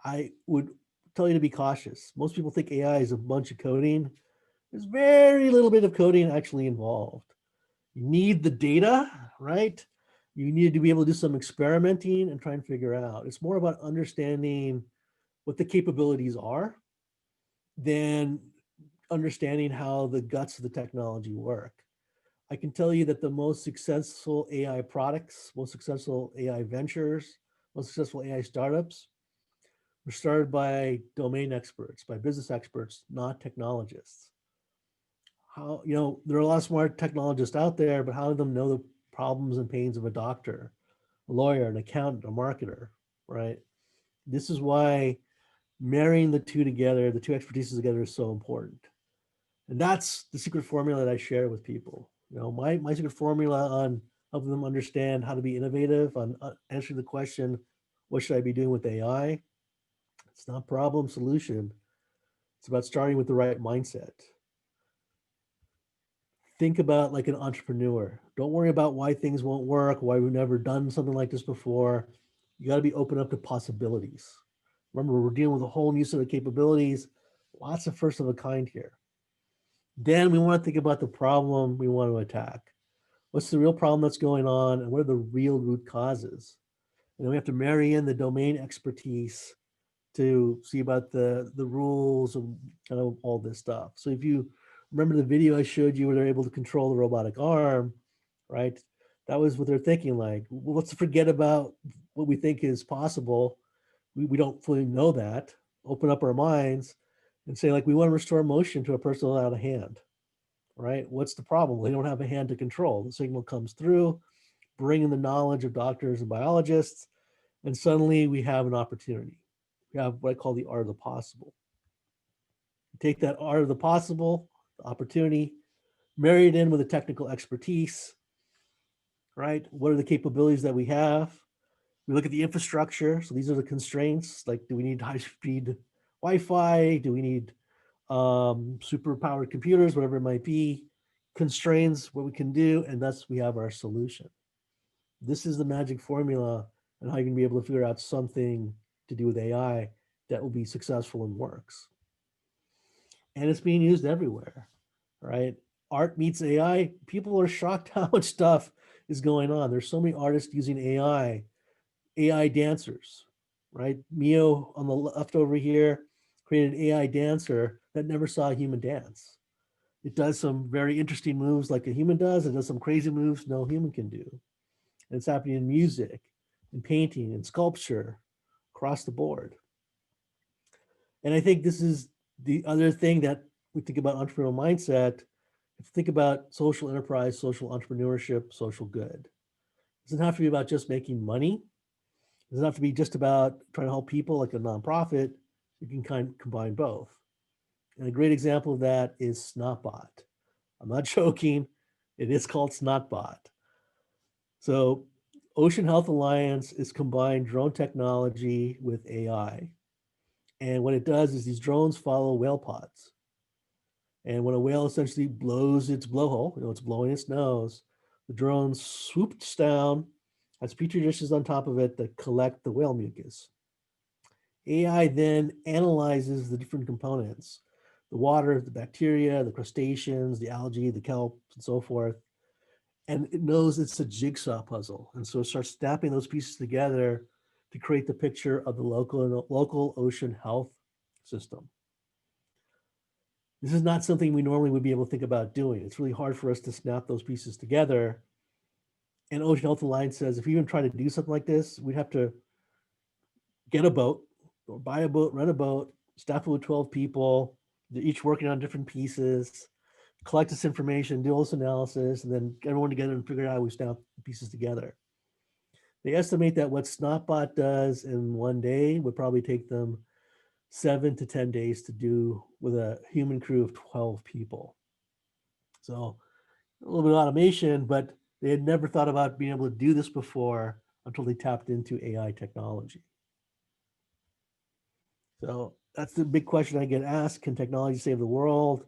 I would tell you to be cautious. Most people think AI is a bunch of coding. There's very little bit of coding actually involved. You need the data, right? You need to be able to do some experimenting and try and figure out. It's more about understanding what the capabilities are than understanding how the guts of the technology work. I can tell you that the most successful AI products, most successful AI ventures, most successful AI startups were started by domain experts, by business experts, not technologists. How, there are a lot of smart technologists out there, but how do them know the problems and pains of a doctor, a lawyer, an accountant, a marketer, right? This is why marrying the two together, the two expertises together is so important. And that's the secret formula that I share with people. My secret formula on helping them understand how to be innovative, on answering the question, what should I be doing with AI? It's not problem solution. It's about starting with the right mindset. Think about like an entrepreneur. Don't worry about why things won't work, why we've never done something like this before. You got to be open up to possibilities. Remember, we're dealing with a whole new set of capabilities, lots of first of a kind here. Then we want to think about the problem we want to attack. What's the real problem that's going on, and what are the real root causes? And then we have to marry in the domain expertise to see about the rules and kind of all this stuff. So if you remember the video I showed you where they're able to control the robotic arm, right? That was what they're thinking, like, well, let's forget about what we think is possible. We don't fully know that. Open up our minds and say, like, we want to restore motion to a person without a hand, right? What's the problem? They don't have a hand to control. The signal comes through, bring in the knowledge of doctors and biologists, and suddenly we have an opportunity. We have what I call the art of the possible. Take that art of the possible, the opportunity, marry it in with a technical expertise, right? What are the capabilities that we have? We look at the infrastructure. So these are the constraints. Like, do we need high-speed Wi-Fi? Do we need super powered computers, whatever it might be? Constraints what we can do, and thus we have our solution. This is the magic formula and how you can be able to figure out something to do with AI that will be successful and works. And it's being used everywhere, right? Art meets AI. People are shocked how much stuff is going on. There's so many artists using AI dancers, right? Mio on the left over here created an AI dancer that never saw a human dance. It does some very interesting moves like a human does. It does some crazy moves no human can do. And it's happening in music, in painting, in sculpture, across the board. And I think this is the other thing that we think about entrepreneurial mindset. If you think about social enterprise, social entrepreneurship, social good. It doesn't have to be about just making money. It doesn't have to be just about trying to help people like a nonprofit. You can combine both. And a great example of that is Snotbot. I'm not joking. It is called Snotbot. So Ocean Health Alliance is combined drone technology with AI. And what it does is these drones follow whale pods. And when a whale essentially blows its blowhole, it's blowing its nose, the drone swoops down, has petri dishes on top of it that collect the whale mucus. AI then analyzes the different components, the water, the bacteria, the crustaceans, the algae, the kelp, and so forth. And it knows it's a jigsaw puzzle. And so it starts snapping those pieces together to create the picture of the local ocean health system. This is not something we normally would be able to think about doing. It's really hard for us to snap those pieces together. And Ocean Health Alliance says if we even try to do something like this, we'd have to get a boat or buy a boat, rent a boat, staff it with 12 people, they're each working on different pieces, collect this information, do all this analysis, and then get everyone together and figure out how we snap the pieces together. They estimate that what SnapBot does in one day would probably take them 7 to 10 days to do with a human crew of 12 people. So a little bit of automation, but they had never thought about being able to do this before until they tapped into AI technology. So that's the big question I get asked. Can technology save the world?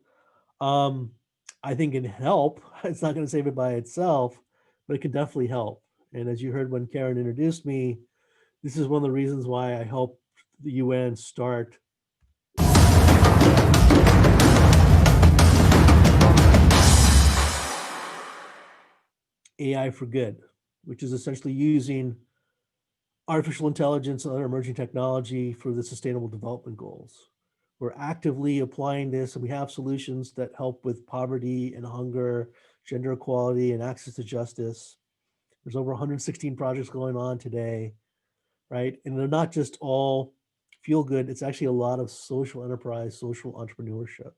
I think it can help. It's not going to save it by itself, but it can definitely help. And as you heard when Karen introduced me, this is one of the reasons why I helped the UN start AI for Good, which is essentially using artificial intelligence and other emerging technology for the Sustainable Development Goals. We're actively applying this, and we have solutions that help with poverty and hunger, gender equality, and access to justice. There's over 116 projects going on today, right? And they're not just all feel good, it's actually a lot of social enterprise, social entrepreneurship.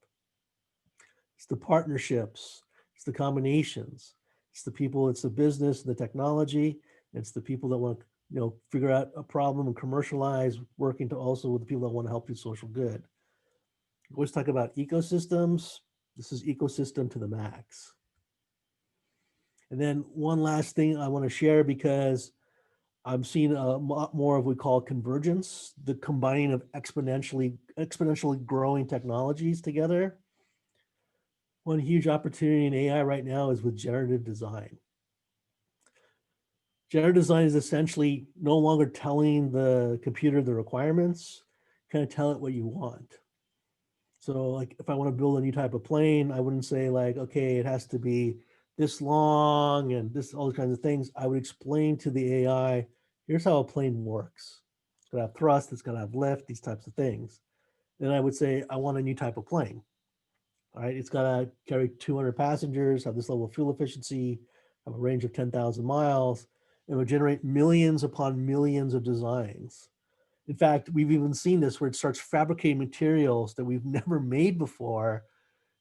It's the partnerships, it's the combinations, it's the people, it's the business, the technology, it's the people that want to figure out a problem and commercialize, working to also with the people that want to help do social good. We always talk about ecosystems. This is ecosystem to the max. And then one last thing I want to share, because I'm seeing a lot more of what we call convergence, the combining of exponentially growing technologies together. One huge opportunity in AI right now is with generative design. Generative design is essentially no longer telling the computer the requirements, kind of tell it what you want. So like if I want to build a new type of plane, I wouldn't say like, okay, it has to be this long and this, all these kinds of things. I would explain to the AI, here's how a plane works. It's gonna have thrust, it's gonna have lift, these types of things. Then I would say, I want a new type of plane. All right, it's gotta carry 200 passengers, have this level of fuel efficiency, have a range of 10,000 miles. It would generate millions upon millions of designs. In fact, we've even seen this where it starts fabricating materials that we've never made before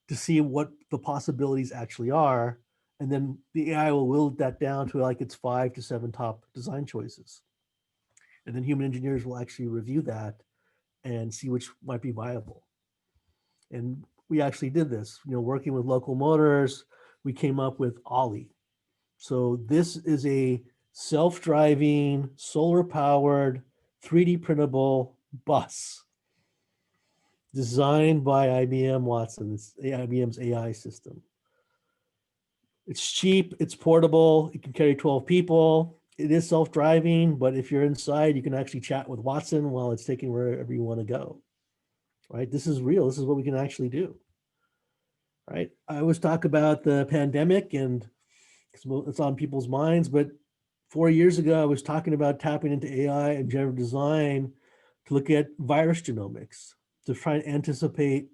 to see what the possibilities actually are. And then the AI will whittle that down to like its 5 to 7 top design choices. And then human engineers will actually review that and see which might be viable. And we actually did this, working with Local Motors, we came up with Ollie. So this is a self-driving, solar-powered, 3D printable bus designed by IBM Watson. It's IBM's AI system. It's cheap, it's portable, it can carry 12 people. It is self-driving, but if you're inside, you can actually chat with Watson while it's taking wherever you want to go. Right? This is real. This is what we can actually do. Right? I always talk about the pandemic and it's on people's minds, but 4 years ago, I was talking about tapping into AI and generative design to look at virus genomics, to try and anticipate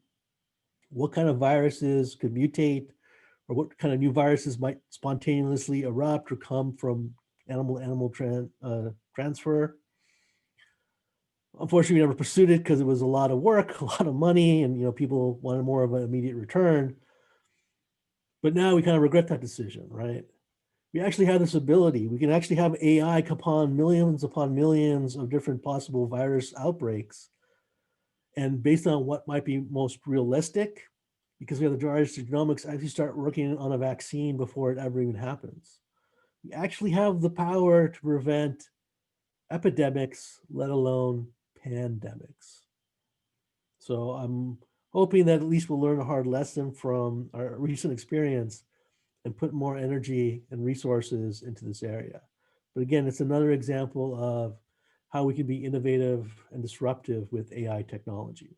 what kind of viruses could mutate or what kind of new viruses might spontaneously erupt or come from animal-to-animal transfer. Unfortunately, we never pursued it because it was a lot of work, a lot of money, and people wanted more of an immediate return. But now we kind of regret that decision, right? We actually have this ability. We can actually have AI upon millions of different possible virus outbreaks. And based on what might be most realistic, because we have the virus genomics, actually start working on a vaccine before it ever even happens. We actually have the power to prevent epidemics, let alone pandemics. So I'm hoping that at least we'll learn a hard lesson from our recent experience and put more energy and resources into this area. But again, it's another example of how we can be innovative and disruptive with AI technology.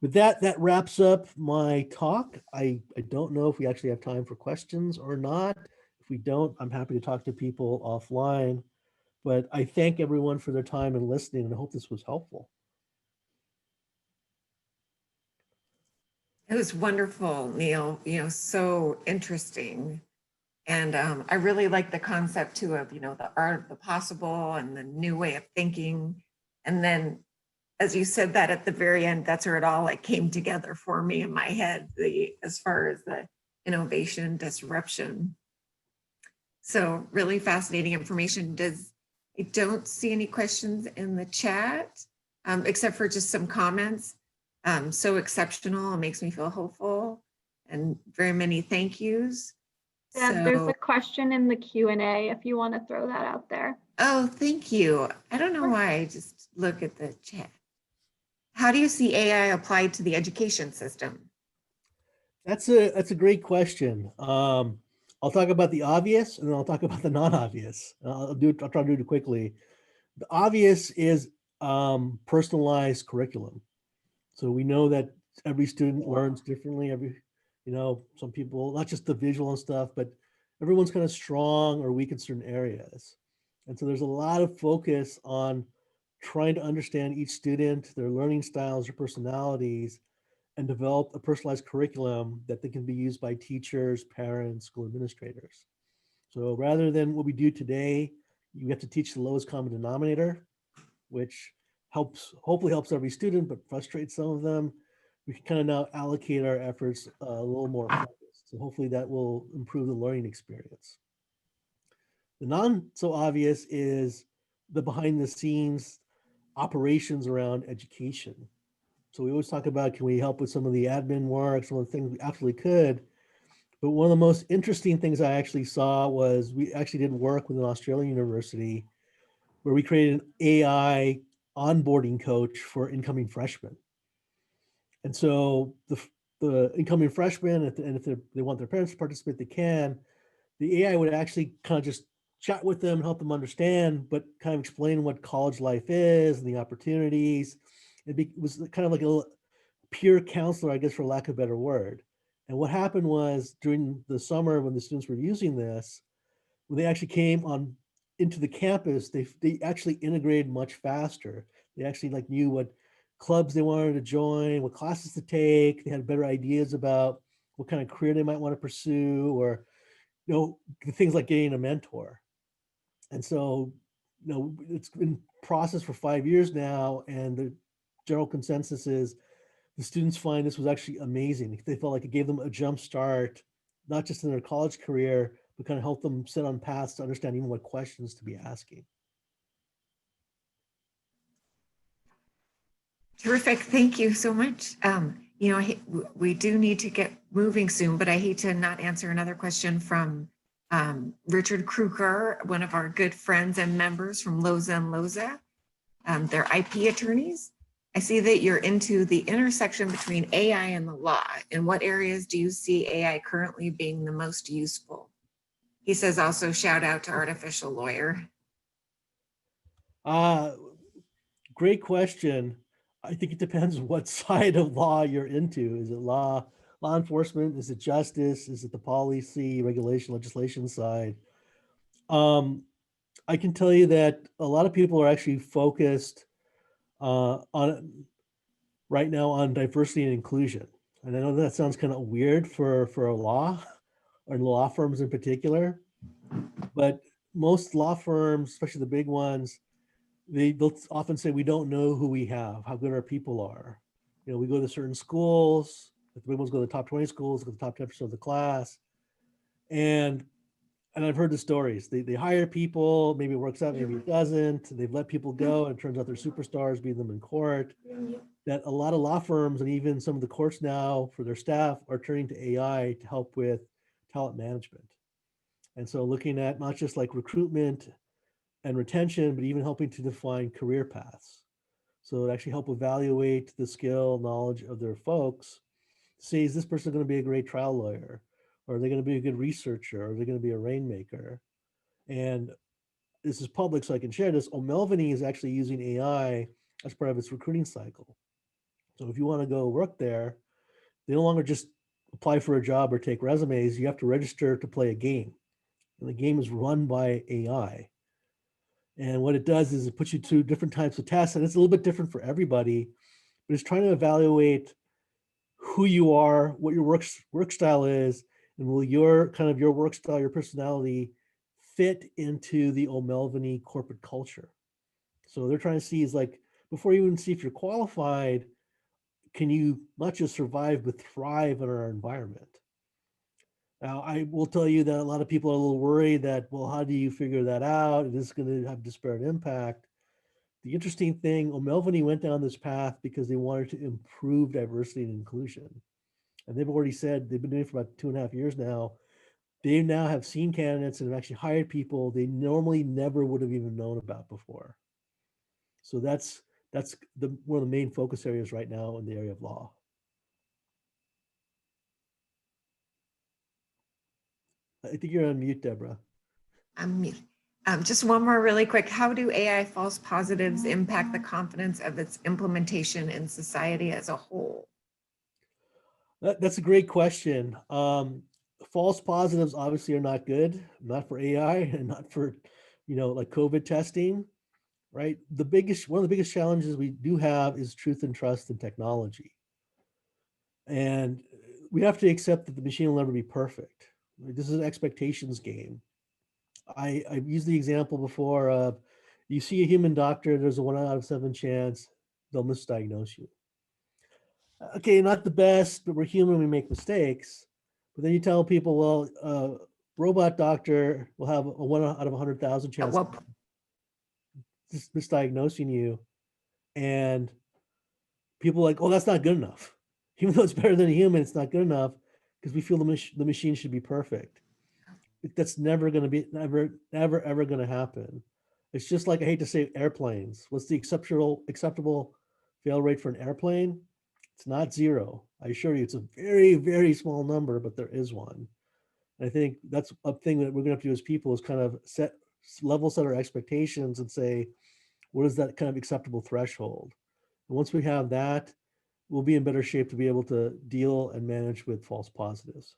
With that, that wraps up my talk. I don't know if we actually have time for questions or not. If we don't, I'm happy to talk to people offline. But I thank everyone for their time and listening, and I hope this was helpful. It was wonderful, Neil, so interesting. And I really like the concept too of, the art of the possible and the new way of thinking. And then, as you said that at the very end, that's where it all like came together for me in my head, as far as the innovation, disruption. So really fascinating information. I don't see any questions in the chat, except for just some comments. So exceptional, it makes me feel hopeful, and very many thank yous. Yeah, there's a question in the Q&A if you want to throw that out there. Oh, thank you. I don't know why I just look at the chat. How do you see AI applied to the education system? That's a great question. I'll talk about the obvious, and then I'll talk about the non-obvious. I'll try to do it quickly. The obvious is personalized curriculum. So we know that every student learns differently. Some people, not just the visual and stuff, but everyone's kind of strong or weak in certain areas. And so there's a lot of focus on trying to understand each student, their learning styles, their personalities, and develop a personalized curriculum that they can be used by teachers, parents, school administrators. So rather than what we do today, you have to teach the lowest common denominator, which hopefully helps every student, but frustrates some of them. We can kind of now allocate our efforts a little more focused. So hopefully that will improve the learning experience. The non so obvious is the behind the scenes operations around education. So we always talk about, can we help with some of the admin work, some of the things we absolutely could. But one of the most interesting things I actually saw was we actually did work with an Australian university where we created an AI onboarding coach for incoming freshmen. And so the incoming freshmen, and if they want their parents to participate, they can. The AI would actually kind of just chat with them, help them understand, but kind of explain what college life is and the opportunities. It was kind of like a peer counselor, I guess, for lack of a better word. And what happened was during the summer when the students were using this, when they actually came on into the campus, they actually integrated much faster. They actually knew what clubs they wanted to join, what classes to take. They had better ideas about what kind of career they might want to pursue, or things like getting a mentor. And so, it's been processed for 5 years now, and the general consensus is the students find this was actually amazing. They felt like it gave them a jump start, not just in their college career, but kind of helped them set on paths to understand even what questions to be asking. Terrific. Thank you so much. We do need to get moving soon, but I hate to not answer another question from Richard Kruger, one of our good friends and members from Loza and Loza. They're IP attorneys. I see that you're into the intersection between AI and the law. In what areas do you see AI currently being the most useful? He says also shout out to Artificial Lawyer. Great question. I think it depends what side of law you're into. Is it law enforcement? Is it justice? Is it the policy, regulation, legislation side? I can tell you that a lot of people are actually focused on right now on diversity and inclusion. And I know that sounds kind of weird for a law or law firms in particular, but most law firms, especially the big ones, they'll often say, we don't know who we have, how good our people are. We go to certain schools, the big ones go to the top 20 schools, go to the top 10% of the class. And I've heard the stories. They hire people, maybe it works out, maybe it doesn't. They've let people go, and it turns out they're superstars, beating them in court. That a lot of law firms and even some of the courts now for their staff are turning to AI to help with talent management. And so looking at not just like recruitment and retention, but even helping to define career paths. So it actually help evaluate the skill, knowledge of their folks. See, is this person going to be a great trial lawyer? Or are they going to be a good researcher? Or are they going to be a rainmaker? And this is public, so I can share this. O'Melveny is actually using AI as part of its recruiting cycle. So if you want to go work there, they no longer just apply for a job or take resumes. You have to register to play a game. And the game is run by AI. And what it does is it puts you through different types of tests, and it's a little bit different for everybody, but it's trying to evaluate who you are, what your work style is, and will your work style, your personality fit into the O'Melveny corporate culture. So they're trying to see is like, before you even see if you're qualified, can you not just survive, but thrive in our environment? Now, I will tell you that a lot of people are a little worried that, well, how do you figure that out? Is this going to have disparate impact? The interesting thing, O'Melveny went down this path because they wanted to improve diversity and inclusion. And they've already said, they've been doing it for about 2.5 years now. They now have seen candidates and have actually hired people they normally never would have even known about before. So that's one of the main focus areas right now in the area of law. I think you're on mute, Deborah. I'm mute. Just one more really quick. How do AI false positives impact the confidence of its implementation in society as a whole? That's a great question. False positives obviously are not good, not for AI and not for, like COVID testing, right? One of the biggest challenges we do have is truth and trust in technology. And we have to accept that the machine will never be perfect. This is an expectations game. I've used the example before of, you see a human doctor, there's a 1 out of 7 chance they'll misdiagnose you. Okay, not the best, but we're human, we make mistakes. But then you tell people, well, robot doctor will have a 1 out of 100,000 chance of misdiagnosing you. And people are like, oh, that's not good enough. Even though it's better than a human, it's not good enough because we feel the machine should be perfect. That's never going to be, ever going to happen. It's just like, I hate to say airplanes. What's the acceptable fail rate for an airplane? It's not 0. I assure you, it's a very, very small number, but there is one. And I think that's a thing that we're going to have to do as people is kind of level set our expectations and say, what is that kind of acceptable threshold? And once we have that, we'll be in better shape to be able to deal and manage with false positives.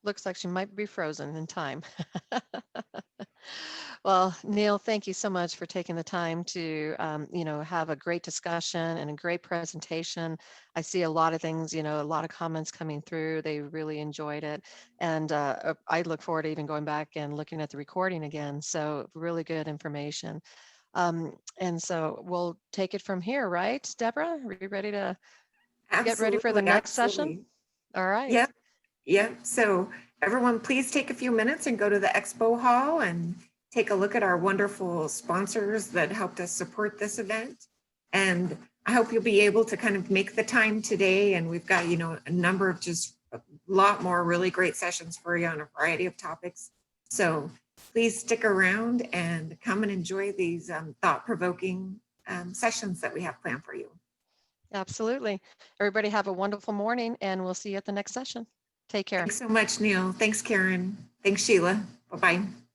Looks like she might be frozen in time. Well, Neil, thank you so much for taking the time to, have a great discussion and a great presentation. I see a lot of things, a lot of comments coming through. They really enjoyed it. And I look forward to even going back and looking at the recording again. So really good information. And so we'll take it from here, right, Deborah? Are you ready to get ready for the next session? All right. Yep. Yep. So everyone, please take a few minutes and go to the expo hall and take a look at our wonderful sponsors that helped us support this event. And I hope you'll be able to kind of make the time today. And we've got, a number of just a lot more really great sessions for you on a variety of topics. So please stick around and come and enjoy these thought-provoking sessions that we have planned for you. Absolutely. Everybody have a wonderful morning, and we'll see you at the next session. Take care. Thanks so much, Neil. Thanks, Karen. Thanks, Sheila. Bye-bye.